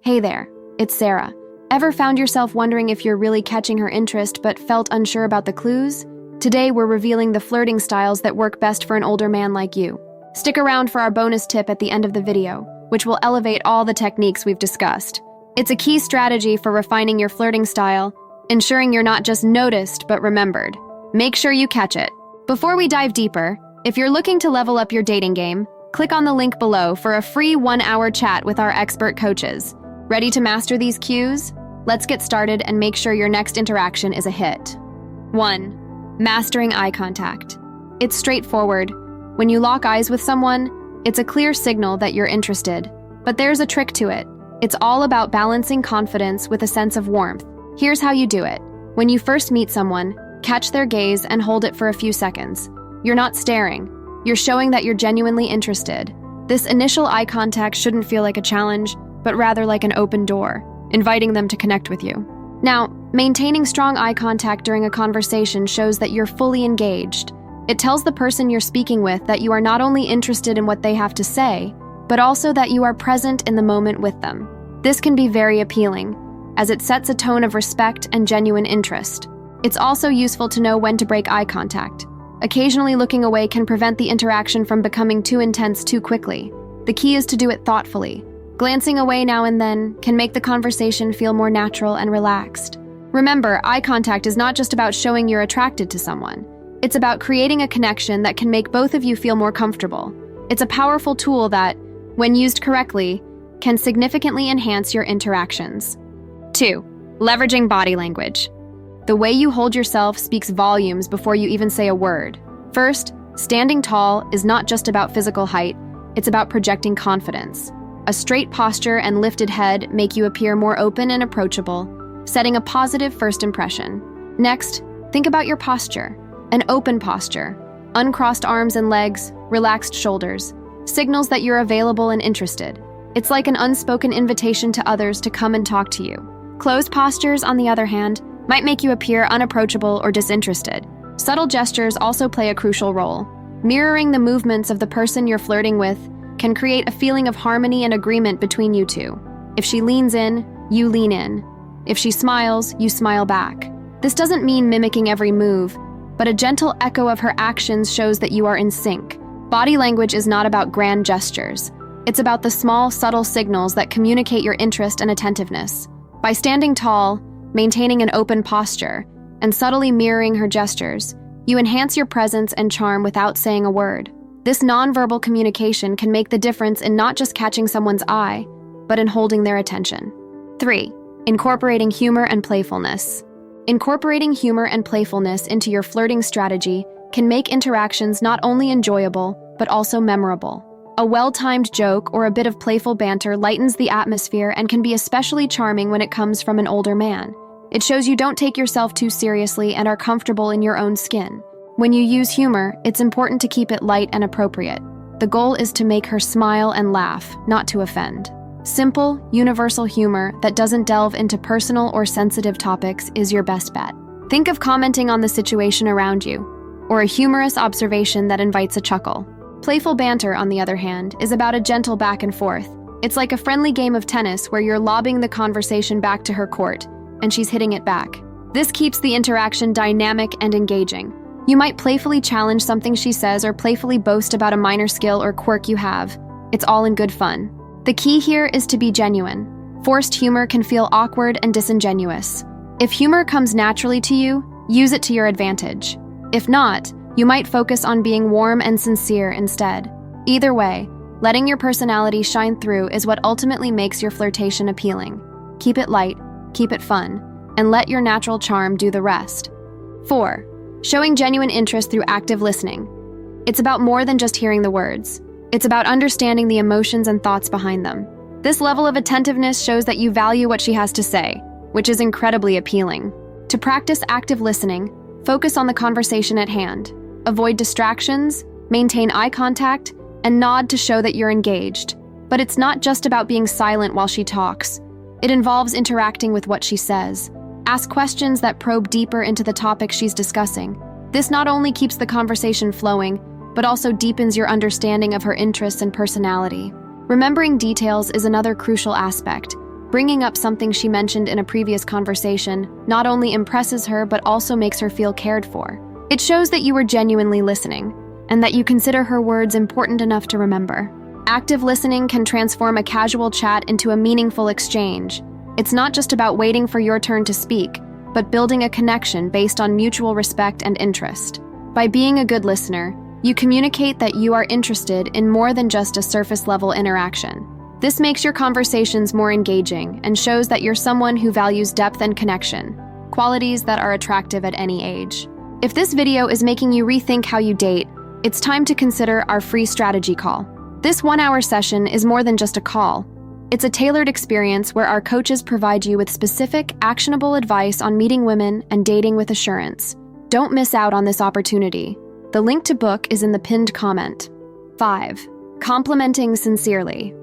Hey there, it's Sarah. Ever found yourself wondering if you're really catching her interest but felt unsure about the clues? Today we're revealing the flirting styles that work best for an older man like you. Stick around for our bonus tip at the end of the video, which will elevate all the techniques we've discussed. It's a key strategy for refining your flirting style, ensuring you're not just noticed but remembered. Make sure you catch it. Before we dive deeper, if you're looking to level up your dating game, click on the link below for a free 1-hour chat with our expert coaches. Ready to master these cues? Let's get started and make sure your next interaction is a hit. 1. Mastering eye contact. It's straightforward. When you lock eyes with someone, it's a clear signal that you're interested. But there's a trick to it. It's all about balancing confidence with a sense of warmth. Here's how you do it. When you first meet someone, catch their gaze and hold it for a few seconds. You're not staring. You're showing that you're genuinely interested. This initial eye contact shouldn't feel like a challenge, but rather like an open door, inviting them to connect with you. Now, maintaining strong eye contact during a conversation shows that you're fully engaged. It tells the person you're speaking with that you are not only interested in what they have to say, but also that you are present in the moment with them. This can be very appealing, as it sets a tone of respect and genuine interest. It's also useful to know when to break eye contact. Occasionally looking away can prevent the interaction from becoming too intense too quickly. The key is to do it thoughtfully. Glancing away now and then can make the conversation feel more natural and relaxed. Remember, eye contact is not just about showing you're attracted to someone. It's about creating a connection that can make both of you feel more comfortable. It's a powerful tool that, when used correctly, can significantly enhance your interactions. 2. Leveraging body language. The way you hold yourself speaks volumes before you even say a word. First, standing tall is not just about physical height, it's about projecting confidence. A straight posture and lifted head make you appear more open and approachable, setting a positive first impression. Next, think about your posture. An open posture, uncrossed arms and legs, relaxed shoulders, signals that you're available and interested. It's like an unspoken invitation to others to come and talk to you. Closed postures, on the other hand, might make you appear unapproachable or disinterested. Subtle gestures also play a crucial role. Mirroring the movements of the person you're flirting with can create a feeling of harmony and agreement between you two. If she leans in, you lean in. If she smiles, you smile back. This doesn't mean mimicking every move, but a gentle echo of her actions shows that you are in sync. Body language is not about grand gestures. It's about the small, subtle signals that communicate your interest and attentiveness. By standing tall, maintaining an open posture, and subtly mirroring her gestures, you enhance your presence and charm without saying a word. This nonverbal communication can make the difference in not just catching someone's eye, but in holding their attention. 3. Incorporating humor and playfulness. Incorporating humor and playfulness into your flirting strategy can make interactions not only enjoyable, but also memorable. A well-timed joke or a bit of playful banter lightens the atmosphere and can be especially charming when it comes from an older man. It shows you don't take yourself too seriously and are comfortable in your own skin. When you use humor, it's important to keep it light and appropriate. The goal is to make her smile and laugh, not to offend. Simple, universal humor that doesn't delve into personal or sensitive topics is your best bet. Think of commenting on the situation around you, or a humorous observation that invites a chuckle. Playful banter, on the other hand, is about a gentle back and forth. It's like a friendly game of tennis where you're lobbing the conversation back to her court, and she's hitting it back. This keeps the interaction dynamic and engaging. You might playfully challenge something she says or playfully boast about a minor skill or quirk you have. It's all in good fun. The key here is to be genuine. Forced humor can feel awkward and disingenuous. If humor comes naturally to you, use it to your advantage. If not, you might focus on being warm and sincere instead. Either way, letting your personality shine through is what ultimately makes your flirtation appealing. Keep it light, keep it fun, and let your natural charm do the rest. 4. Showing genuine interest through active listening. It's about more than just hearing the words. It's about understanding the emotions and thoughts behind them. This level of attentiveness shows that you value what she has to say, which is incredibly appealing. To practice active listening, focus on the conversation at hand. Avoid distractions, maintain eye contact, and nod to show that you're engaged. But it's not just about being silent while she talks. It involves interacting with what she says. Ask questions that probe deeper into the topic she's discussing. This not only keeps the conversation flowing, but also deepens your understanding of her interests and personality. Remembering details is another crucial aspect. Bringing up something she mentioned in a previous conversation not only impresses her but also makes her feel cared for. It shows that you are genuinely listening and that you consider her words important enough to remember. Active listening can transform a casual chat into a meaningful exchange. It's not just about waiting for your turn to speak, but building a connection based on mutual respect and interest. By being a good listener, you communicate that you are interested in more than just a surface-level interaction. This makes your conversations more engaging and shows that you're someone who values depth and connection, qualities that are attractive at any age. If this video is making you rethink how you date, it's time to consider our free strategy call. This 1-hour session is more than just a call. It's a tailored experience where our coaches provide you with specific, actionable advice on meeting women and dating with assurance. Don't miss out on this opportunity. The link to book is in the pinned comment. 5. Complimenting sincerely.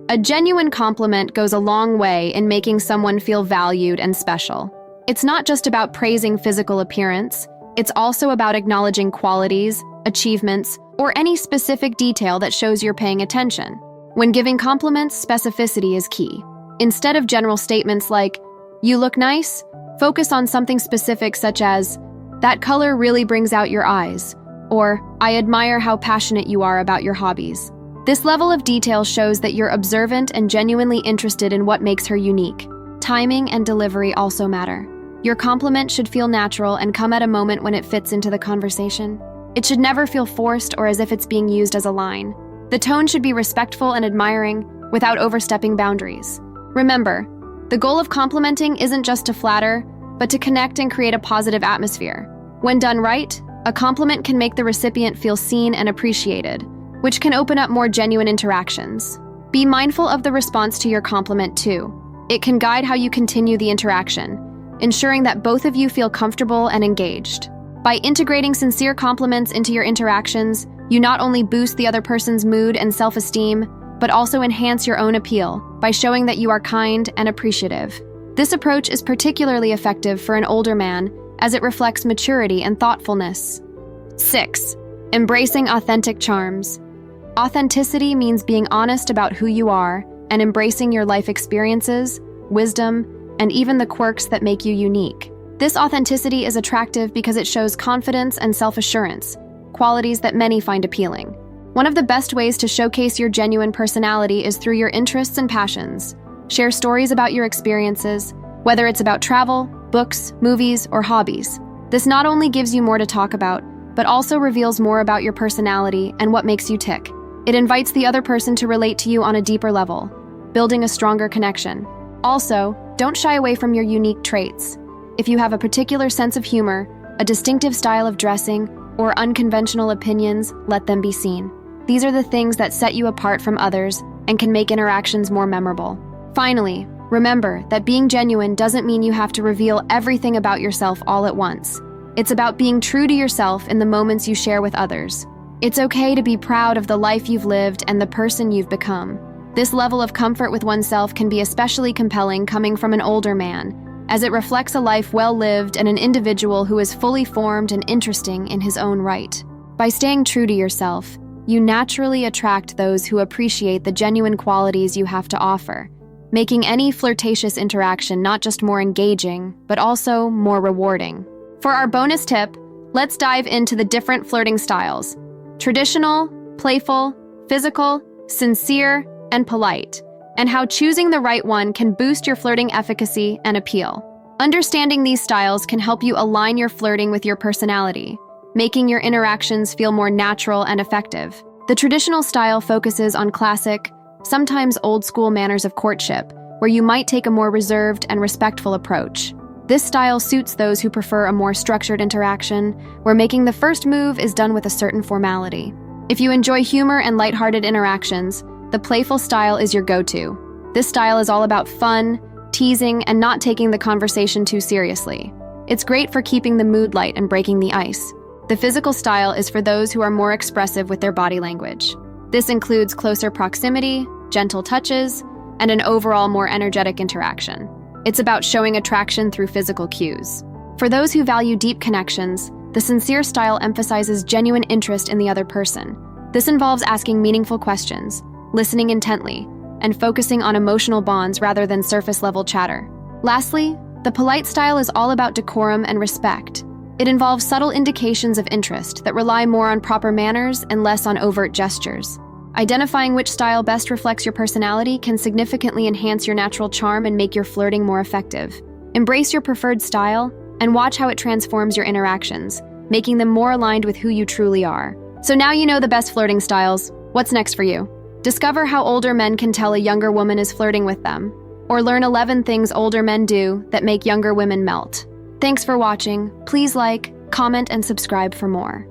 A genuine compliment goes a long way in making someone feel valued and special. It's not just about praising physical appearance, it's also about acknowledging qualities, achievements, or any specific detail that shows you're paying attention. When giving compliments, specificity is key. Instead of general statements like, "You look nice," focus on something specific such as, "That color really brings out your eyes," or "I admire how passionate you are about your hobbies." This level of detail shows that you're observant and genuinely interested in what makes her unique. Timing and delivery also matter. Your compliment should feel natural and come at a moment when it fits into the conversation. It should never feel forced or as if it's being used as a line. The tone should be respectful and admiring without overstepping boundaries. Remember, the goal of complimenting isn't just to flatter, but to connect and create a positive atmosphere. When done right, a compliment can make the recipient feel seen and appreciated, which can open up more genuine interactions. Be mindful of the response to your compliment too. It can guide how you continue the interaction, ensuring that both of you feel comfortable and engaged. By integrating sincere compliments into your interactions, you not only boost the other person's mood and self-esteem, but also enhance your own appeal by showing that you are kind and appreciative. This approach is particularly effective for an older man as it reflects maturity and thoughtfulness. 6. Embracing authentic charms. Authenticity means being honest about who you are and embracing your life experiences, wisdom, and even the quirks that make you unique. This authenticity is attractive because it shows confidence and self-assurance, qualities that many find appealing. One of the best ways to showcase your genuine personality is through your interests and passions. Share stories about your experiences, whether it's about travel, books, movies, or hobbies. This not only gives you more to talk about, but also reveals more about your personality and what makes you tick. It invites the other person to relate to you on a deeper level, building a stronger connection. Also, don't shy away from your unique traits. If you have a particular sense of humor, a distinctive style of dressing, or unconventional opinions, let them be seen. These are the things that set you apart from others and can make interactions more memorable. Finally, remember that being genuine doesn't mean you have to reveal everything about yourself all at once. It's about being true to yourself in the moments you share with others. It's okay to be proud of the life you've lived and the person you've become. This level of comfort with oneself can be especially compelling coming from an older man, as it reflects a life well lived and an individual who is fully formed and interesting in his own right. By staying true to yourself, you naturally attract those who appreciate the genuine qualities you have to offer, making any flirtatious interaction not just more engaging, but also more rewarding. For our bonus tip, let's dive into the different flirting styles: traditional, playful, physical, sincere, and polite, and how choosing the right one can boost your flirting efficacy and appeal. Understanding these styles can help you align your flirting with your personality, making your interactions feel more natural and effective. The traditional style focuses on classic, sometimes old-school manners of courtship, where you might take a more reserved and respectful approach. This style suits those who prefer a more structured interaction, where making the first move is done with a certain formality. If you enjoy humor and lighthearted interactions, the playful style is your go-to. This style is all about fun, teasing, and not taking the conversation too seriously. It's great for keeping the mood light and breaking the ice. The physical style is for those who are more expressive with their body language. This includes closer proximity, gentle touches, and an overall more energetic interaction. It's about showing attraction through physical cues. For those who value deep connections, the sincere style emphasizes genuine interest in the other person. This involves asking meaningful questions, listening intently, and focusing on emotional bonds rather than surface-level chatter. Lastly, the polite style is all about decorum and respect. It involves subtle indications of interest that rely more on proper manners and less on overt gestures. Identifying which style best reflects your personality can significantly enhance your natural charm and make your flirting more effective. Embrace your preferred style and watch how it transforms your interactions, making them more aligned with who you truly are. So now you know the best flirting styles. What's next for you? Discover how older men can tell a younger woman is flirting with them, or learn 11 things older men do that make younger women melt. Thanks for watching. Please like, comment, and subscribe for more.